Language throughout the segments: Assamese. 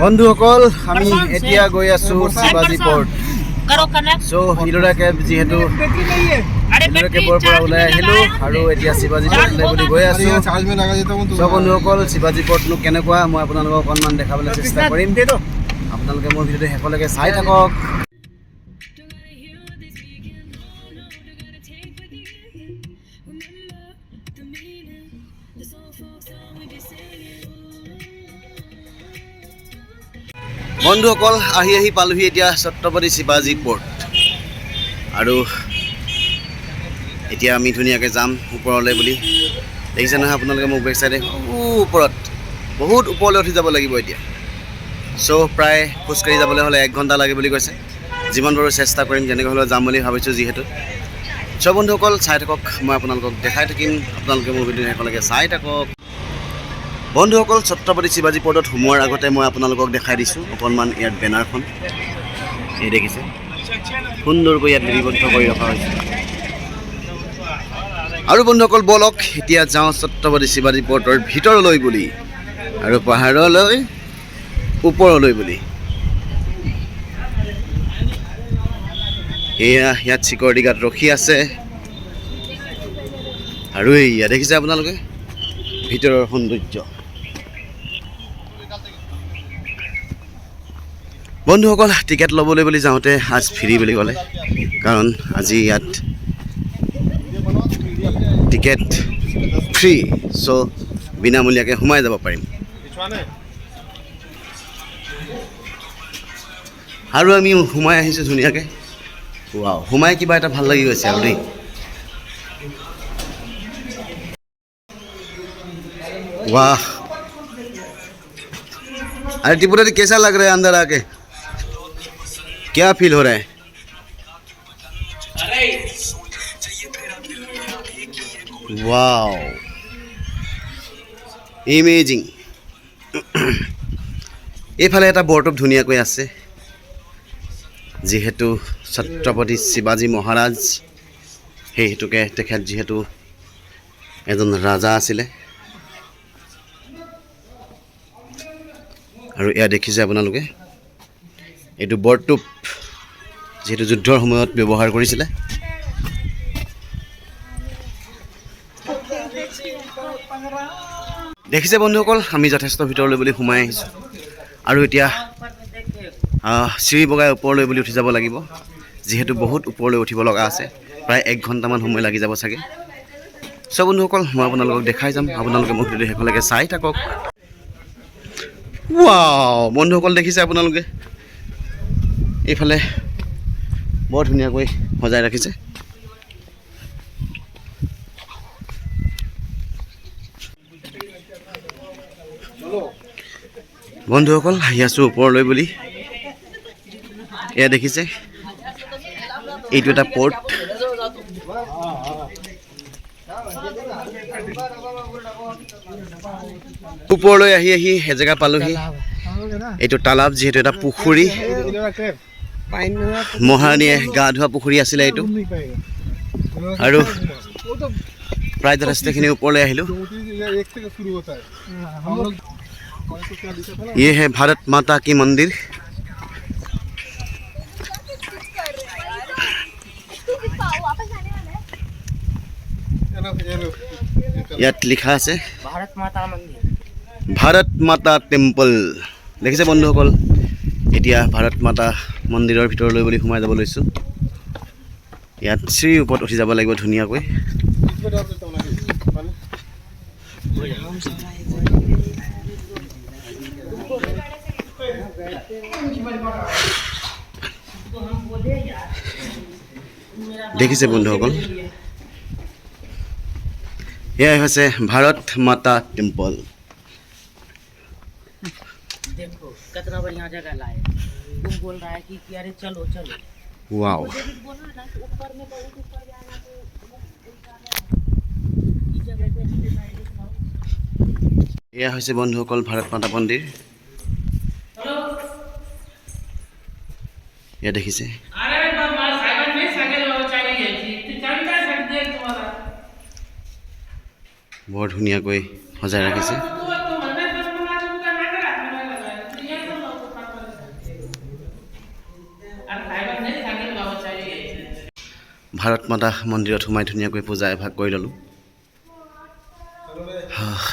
বন্ধুসকল আমি এতিয়া গৈ আছো শিৱাজী পৰ্ট সো হিলোৰা কেব যেহেতু হিলোৰা কেবৰ পৰা ওলাই আহিলো আৰু এতিয়া শিৱাজী পৰ্টলৈ বুলি গৈ আছো সো বন্ধুসকল শিৱাজী পৰ্টনো কেনেকুৱা মই আপোনালোকক অকণমান দেখাবলৈ চেষ্টা কৰিম আপোনালোকে মোৰ ভিডিঅ'টো শেষলৈকে চাই থাকক বন্ধুসকল আহি পালোহি এতিয়া ছত্ৰপতি শিৱাজী পৰ্ট আৰু এতিয়া আমি ধুনীয়াকৈ যাম ওপৰলৈ বুলি দেখিছে নহয় আপোনালোকে মোক বেক চাইডে ওপৰত বহুত ওপৰলৈ উঠি যাব লাগিব এতিয়া সো প্ৰায় খোজকাঢ়ি যাবলৈ হ'লে 1 ঘণ্টা লাগে বুলি কৈছে যিমান পাৰোঁ চেষ্টা কৰিম যেনেকৈ হ'লেও যাম বুলি ভাবিছোঁ যিহেতু সো বন্ধুসকল চাই থাকক মই আপোনালোকক দেখাই থাকিম আপোনালোকে মোৰ ভিডিঅ' শেষলৈকে চাই থাকক বন্ধুসকল ছত্ৰপতি শিৱাজী পৰ্টত সোমোৱাৰ আগতে মই আপোনালোকক দেখাই দিছোঁ অকণমান ইয়াত বেনাৰখন এই দেখিছে সুন্দৰকৈ ইয়াত লিপিবদ্ধ কৰি ৰখা হৈছে আৰু বন্ধুসকল বলক এতিয়া যাওঁ ছত্ৰপতি শিৱাজী পৰ্টৰ ভিতৰলৈ বুলি আৰু পাহাৰলৈ ওপৰলৈ বুলি এয়া ইয়াত চিকিউৰিটি গাৰ্ড ৰখি আছে আৰু এয়া দেখিছে আপোনালোকে ভিতৰৰ সৌন্দৰ্য বন্ধুসকল টিকেট ল'বলৈ বুলি যাওঁতে আজ ফ্ৰী বুলি ক'লে কাৰণ আজি ইয়াত টিকেট ফ্ৰী সো বিনামূলীয়াকৈ সোমাই যাব পাৰিম আৰু আমি সোমাই আহিছোঁ ধুনীয়াকৈ ৱাও সোমাই কিবা এটা ভাল লাগি গৈছে আৰু দেই वाह अरे त्रिपुरा कैसा लग रहा है अंदर आके क्या फील हो रहा है वाओ इमेजिंग এইফালে এটা বৰটোপ ধুনীয়াকৈ আছে যেহেতু ছত্ৰপতি শিৱাজী মহাৰাজ সেই হেতুকে তেখেত যেহেতু এজন ৰাজা আছিলে আৰু এয়া দেখিছে আপোনালোকে এইটো বৰটোপ যেহেতু যুদ্ধৰ সময়ত ব্যৱহাৰ কৰিছিলে দেখিছে বন্ধুসকল আমি যথেষ্ট ভিতৰলৈ বুলি সোমাই আহিছোঁ আৰু এতিয়া চিৰি বগাই ওপৰলৈ বুলি উঠি যাব লাগিব যেহেতু বহুত ওপৰলৈ উঠিব লগা আছে প্ৰায় 1 ঘণ্টামান সময় লাগি যাব চাগে সব বন্ধুসকল মই আপোনালোকক দেখাই যাম আপোনালোকে মোক ভিডিঅ'টো শেষলৈকে চাই থাকক ৱাও বন্ধুসকল দেখিছে আপোনালোকে এইফালে বৰ ধুনীয়াকৈ সজাই ৰাখিছে বন্ধুসকল আহি আছোঁ ওপৰলৈ বুলি এয়া দেখিছে এইটো এটা পৰ্ট ওপৰলৈ আহি এজেগা পালোহি এইটো তালাব যেহেতু এটা পুখুৰী মহাৰাণীয়ে গা ধোৱা পুখুৰী আছিলে এইটো আৰু প্ৰায় যথেষ্টখিনি ওপৰলৈ আহিলোঁ ये है भारत माता की मंदिर ইয়াত লিখা আছে ভাৰত মাতা টেম্পল দেখিছে বন্ধুসকল এতিয়া ভাৰত মাতা মন্দিৰৰ ভিতৰলৈ বুলি সোমাই যাব লৈছোঁ ইয়াত চিৰিৰ ওপৰত উঠি যাব লাগিব ধুনীয়াকৈ দেখিছে বন্ধুসকল এয়াই হৈছে ভাৰত মাতা টেম্পল देखो कितना बढ़िया जगह लाए तुम बोल रहा है कि अरे चलो चलो वाओ ऊपर में बहुत ऊपर जाना तो इस जगह पे এয়া হৈছে বন্ধুসকল ভাৰত মাতা মন্দিৰ এয়া দেখিছে বৰ ধুনীয়াকৈ সজাই ৰাখিছে ভাৰত মাতা মন্দিৰত সোমাই ধুনীয়াকৈ পূজা এভাগ কৰি ল'লোঁ।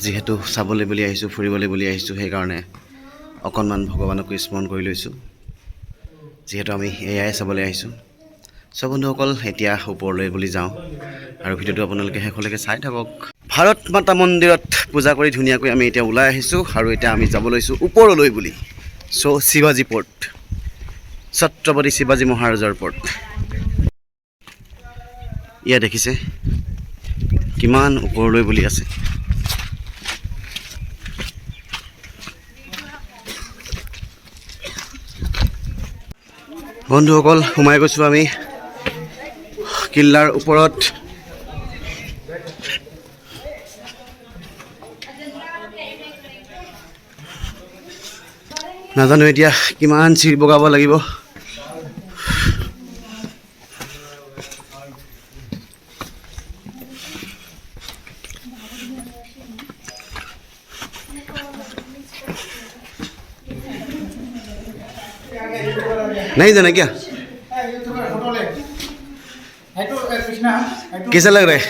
যিহেতু চাবলৈ বুলি আহিছোঁ, ফুৰিবলৈ বুলি আহিছোঁ, সেইকাৰণে অকণমান ভগৱানকো স্মৰণ কৰি লৈছোঁ, যিহেতু আমি এয়াই চাবলৈ আহিছোঁ। চ' বন্ধুসকল, এতিয়া ওপৰলৈ বুলি যাওঁ আৰু ভিডিঅ'টো আপোনালোকে শেষলৈকে চাই থাকক। ভাৰত মাতা মন্দিৰত পূজা কৰি ধুনীয়াকৈ আমি এতিয়া ওলাই আহিছোঁ আৰু এতিয়া আমি যাব লৈছোঁ ওপৰলৈ বুলি। চ' শিৱাজী পৰ্ট, ছত্ৰপতি শিৱাজী মহাৰাজৰ পৰ্ট। ইয়াত দেখিছে কিমান ওপৰলৈ বুলি আছে। বন্ধুসকল, সোমাই গৈছোঁ আমি কিল্লাৰ ওপৰত। নাজানো এতিয়া কিমান চিৰি বগাব লাগিব। नहीं जाना क्या? कैसा लग रहा है?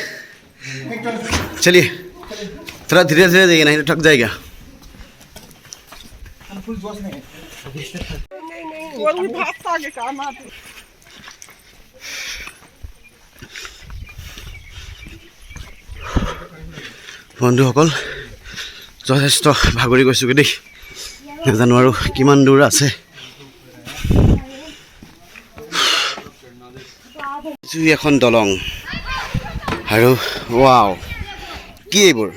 चलिए थोड़ा धीरे धीरे जाइए, नहीं तो थक जाएगा। বন্ধুসকল, যথেষ্ট ভাগৰি গৈছোগৈ দেই। নাজানো আৰু কিমান দূৰ আছে। এখন দলং আৰু ৱাও, কি এইবোৰ?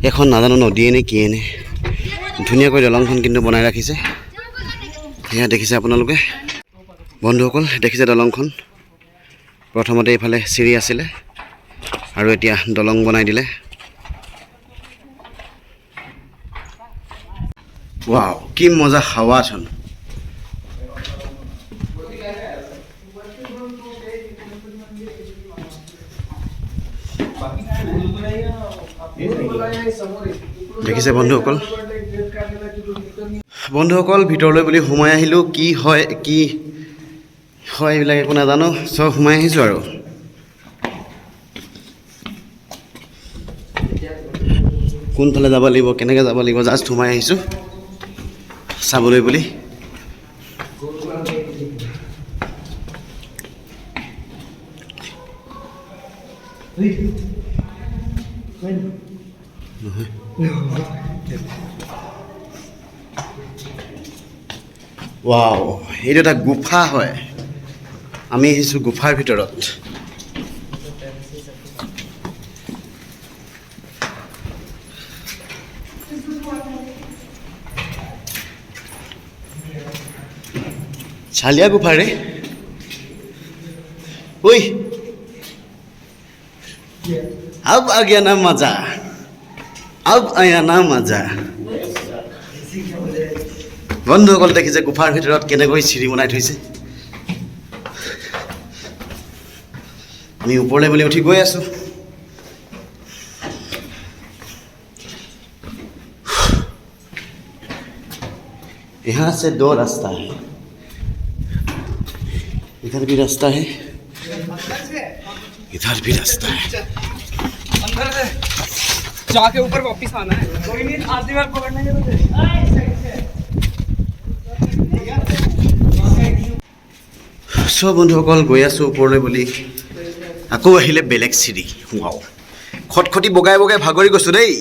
এখন নাজানো নদীয়ে নে কিয়ে নে, ধুনীয়াকৈ দলংখন কিন্তু বনাই ৰাখিছে। সেয়া দেখিছে আপোনালোকে। বন্ধুসকল, দেখিছে দলংখন? প্ৰথমতে এইফালে চিৰি আছিলে আৰু এতিয়া দলং বনাই দিলে। ৱাও, কি মজা হাৱাচোন। দেখিছে বন্ধুসকল? বন্ধুসকল, ভিতৰলৈ বুলি সোমাই আহিলোঁ। কি হয় এইবিলাক একো নাজানো, চব সোমাই আহিছোঁ আৰু। কোনফালে যাব লাগিব, কেনেকৈ যাব লাগিব, জাষ্ট সোমাই আহিছোঁ চাবলৈ বুলি। ৱাও, এইটো এটা গুফা হয়। আমি আহিছোঁ গুফাৰ ভিতৰত। চালিয়া গুফা রে। ওই अब आ गया ना मजा, अब आया ना मजा। বন্ধুসকল, দেখিছে গুফাৰ ভিতৰত কেনেকৈ চিৰি বনাই থৈছে। আমি ওপৰলৈ বুলি উঠি গৈ আছোঁ। यहाँ से दो रास्ता है, इधर भी रास्ता है, इधर भी रास्ता है। अंदर से जाके ऊपर वापस आना है। कोई नहीं, आधी बार पकड़ने के तो সব বন্ধুসকল, গৈ আছোঁ ওপৰলৈ বুলি। আকৌ আহিলে বেলেগ চিৰি। ৱাও, খটখটি বগাই বগাই ভাগৰি গৈছোঁ দেই।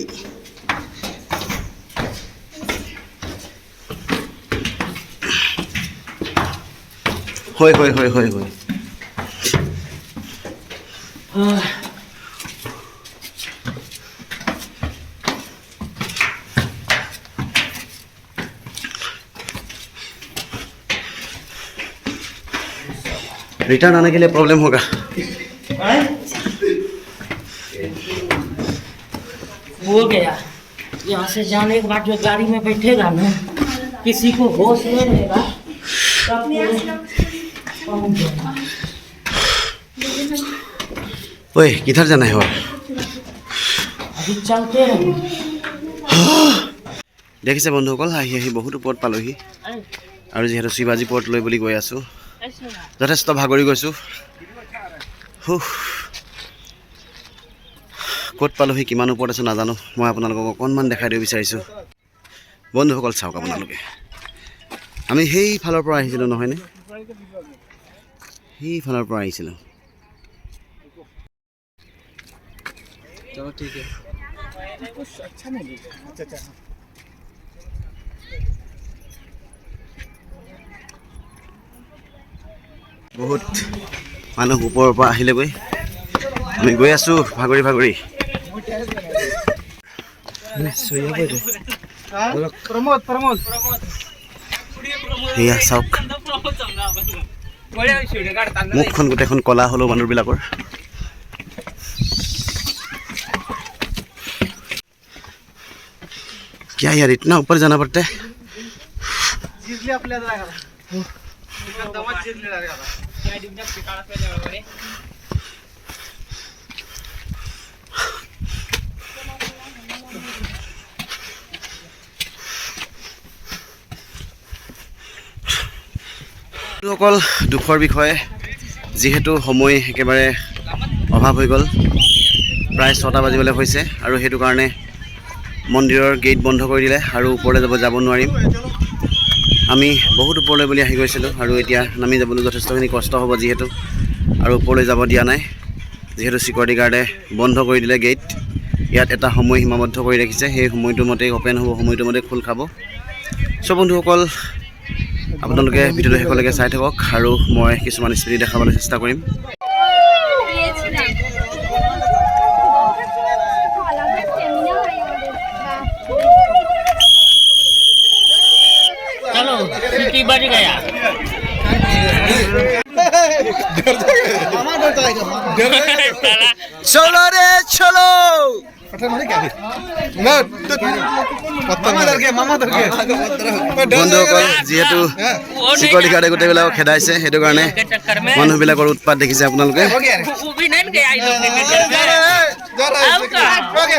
হয় হয় হয় হয় হয়। रिटर्न आने के लिए प्रॉब्लम होगा। हो गया। यहाँ से जाने के बाद जो गाड़ी में बैठेगा ना, किसी को होश नहीं रहेगा। ओए, किधर जाना है और? अभी चलते हैं। দেখিছে বন্ধুসকল, আহি আহি বহুত ওপৰত পালোহি আৰু যিহেতু শিৱাজী পৰ্ট লৈ বুলি গৈ আছোঁ, যথেষ্ট ভাগৰি গৈছোঁ। ক'ত পালোহি, কিমান ওপৰত আছোঁ নাজানো। মই আপোনালোকক অকণমান দেখাই দিব বিচাৰিছোঁ। বন্ধুসকল চাওক আপোনালোকে, আমি সেইফালৰ পৰা আহিছিলোঁ নহয়নে? সেইফালৰ পৰা আহিছিলোঁ। चलो ठीक है বহুত মানুহ ওপৰৰ পৰা আহিলেগৈ। আমি গৈ আছোঁ ভাগৰি ভাগৰি। प्रमोद प्रमोद সেয়া চাওক, মুখখন গোটেইখন ক'লা হ'লেও মানুহবিলাকৰ। क्या यार इतना ऊपर जाना पड़ता है? অকল দুখৰ বিষয়ে, যিহেতু সময় একেবাৰে অভাৱ হৈ গ'ল, প্ৰায় 6টা বাজিবলৈ হৈছে আৰু সেইটো কাৰণে মন্দিৰৰ গেট বন্ধ কৰি দিলে আৰু ওপৰলৈ যাব নোৱাৰিম। আমি বহুত ওপৰলৈ বুলি আহি গৈছিলোঁ আৰু এতিয়া নামি যাবলৈ যথেষ্টখিনি কষ্ট হ'ব যিহেতু, আৰু ওপৰলৈ যাব দিয়া নাই যিহেতু চিকিউৰিটি গাৰ্ডে বন্ধ কৰি দিলে গেট। ইয়াত এটা সময় সীমাবদ্ধ কৰি ৰাখিছে, সেই সময়টো মতেই অ'পেন হ'ব, সময়টো মতে খোল খাব। চ' বন্ধুসকল, আপোনালোকে ভিডিঅ'টো শেষলৈকে চাই থাকক আৰু মই কিছুমান স্মৃতি দেখাবলৈ চেষ্টা কৰিম। चलो सिटी बज गया। চলো ৰে চলো। বন্ধুসকল, যিহেতু চিকিউৰিটি গাৰ্ডে গোটেইবিলাকক খেদাইছে, সেইটো কাৰণে মানুহবিলাকৰ উৎপাত দেখিছে আপোনালোকে। वो भी नहीं गया इन लोग के चक्कर में। अब का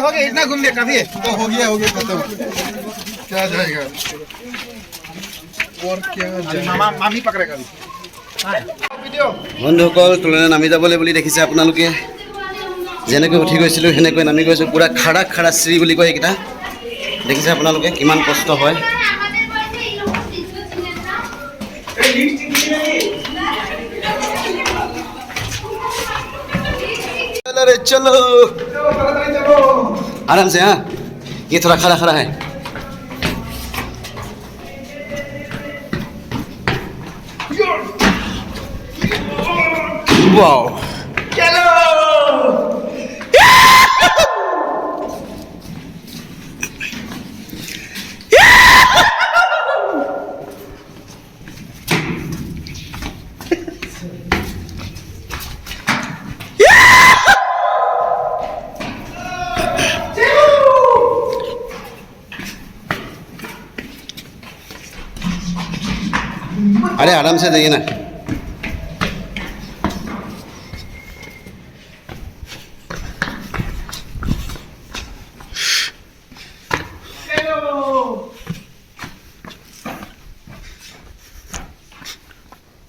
हो गया इतना घूम लिया काफी है तो हो गया खत्म क्या जाएगा और क्या जाएगा मामी पकड़ेगा अभी বন্ধুসকল, তললৈ নামি যাবলৈ বুলি দেখিছে আপোনালোকে। যেনেকৈ উঠি গৈছিলোঁ সেনেকৈ নামি গৈছোঁ। পূৰা খাৰা খাৰা চিৰি বুলি কয় এইকেইটা, দেখিছে আপোনালোকে কিমান কষ্ট হয়। चलो आराम से। हाँ, ये थोड़ा खड़ा खड़ा है। वाओ, चलो। अरे आराम से जाइए ना।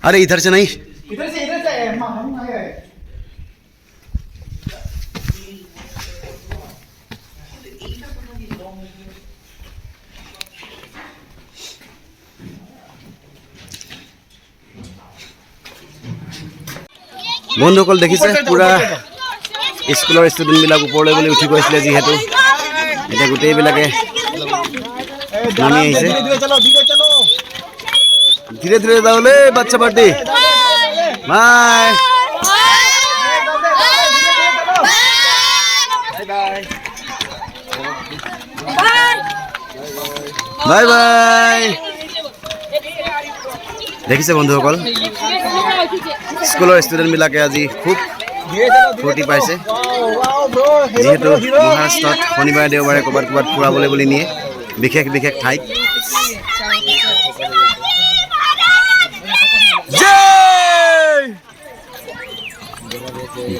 अरे इधर से नहीं, इधर से हम आए हैं বন্ধুসকল দেখিছে পুৰা স্কুলৰ ষ্টুডেণ্টবিলাক ওপৰলৈ বুলি উঠি গৈছিলে, যিহেতু এতিয়া গোটেইবিলাকে নামি আহিছে। ধীৰে ধীৰে যাবলৈ বাচ্চা পাৰ্টি বাই বাই বাই। দেখিছে বন্ধুসকল, স্কুলৰ ষ্টুডেণ্টবিলাকে আজি খুব ফূৰ্তি পাইছে, যিহেতু মহাৰাষ্ট্ৰত শনিবাৰে দেওবাৰে ক'ৰবাত ক'ৰবাত ফুৰাবলৈ বুলি নিয়ে বিশেষ বিশেষ ঠাইত।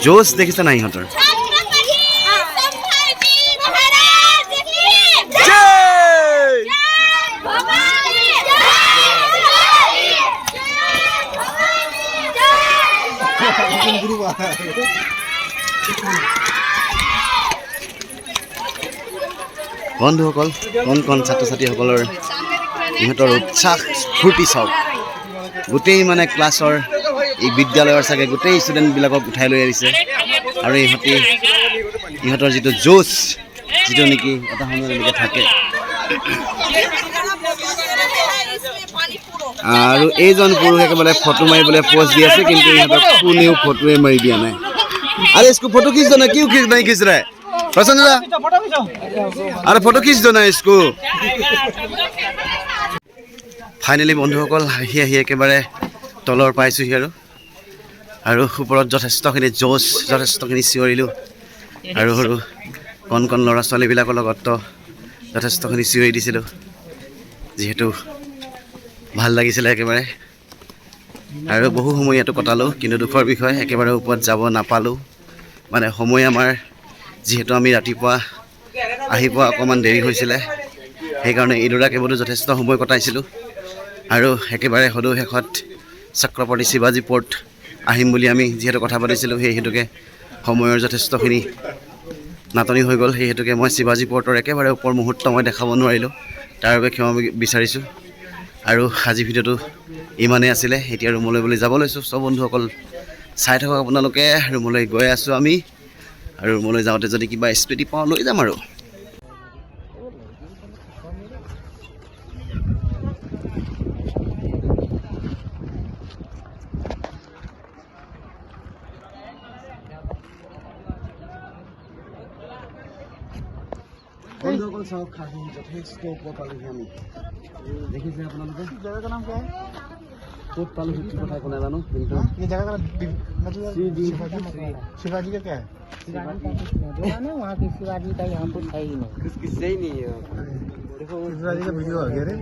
জোচ দেখিছে নাই ইহঁতৰ? বন্ধুসকল, কণ ছাত্ৰ ছাত্ৰীসকলৰ ইহঁতৰ উৎসাহ ফূৰ্তি চাওক। গোটেই মানে ক্লাছৰ এই বিদ্যালয়ৰ চাগে গোটেই ষ্টুডেণ্টবিলাকক উঠাই লৈ আহিছে আৰু ইহঁতৰ যিটো জোচ, যিটো নেকি এটা সময়লৈকে থাকে। আৰু এইজন পুৰুষ একেবাৰে ফটো মাৰিবলৈ পোজ দি আছে, কিন্তু ইহঁতক কোনেও ফটোৱে মাৰি দিয়া নাই। আরে इसको फोटो खींच दो ना, क्यों नहीं खींच रहा है प्रसन्न दा? अरे फोटो खींच दो ना इसको। ফাইনেলি বন্ধুসকল আহি একেবাৰে তলৰ পাইছোঁহি আৰু ওপৰত যথেষ্টখিনি জোচ, যথেষ্টখিনি চিঞৰিলোঁ আৰু সৰু কণ ল'ৰা ছোৱালীবিলাকৰ লগত যথেষ্টখিনি চিঞৰি দিছিলোঁ, যিহেতু ভাল লাগিছিলে একেবাৰে। আৰু বহু সময় ইয়াতো কটালোঁ, কিন্তু দুখৰ বিষয় একেবাৰে ওপৰত যাব নাপালোঁ। মানে সময় আমাৰ যিহেতু আমি ৰাতিপুৱা আহি পোৱা অকণমান দেৰি হৈছিলে, সেইকাৰণে ইডৰা কেৱলো যথেষ্ট সময় কটাইছিলোঁ। আৰু একেবাৰে সদৌ শেষত চক্ৰৱৰ্তী শিৱাজী পৰ্ট আহিম বুলি আমি যিহেতু কথা পাতিছিলোঁ, সেই হেতুকে সময়ৰ যথেষ্টখিনি নাটনি হৈ গ'ল। সেই হেতুকে মই শিৱাজী পৰ্টৰ একেবাৰে ওপৰ মুহূৰ্ত মই দেখাব নোৱাৰিলোঁ, তাৰ বাবে ক্ষমা বিচাৰিছোঁ। আৰু আজি ভিডিঅ'টো ইমানেই আছিলে। এতিয়া ৰুমলৈ বুলি যাব লৈছোঁ। চব বন্ধুসকল চাই থাকক আপোনালোকে। ৰুমলৈ গৈ আছোঁ আমি, আৰু ৰুমলৈ যাওঁতে যদি কিবা স্মৃতি পাওঁ লৈ যাম আৰু। বন্ধুসকল চাওক, যথেষ্ট ওপৰ পালোহি আমি। দেখিছে আপোনালোকে जगह का नाम क्या है? ক'ত পালোঁ সেইটো কথা একো নাজানো, কিন্তু ये जगह का मतलब शिवाजी का क्या है? वहाँ की शिवाजी का यहाँ कुछ है ही नहीं। शिवाजी का वीडियो आ गया रे।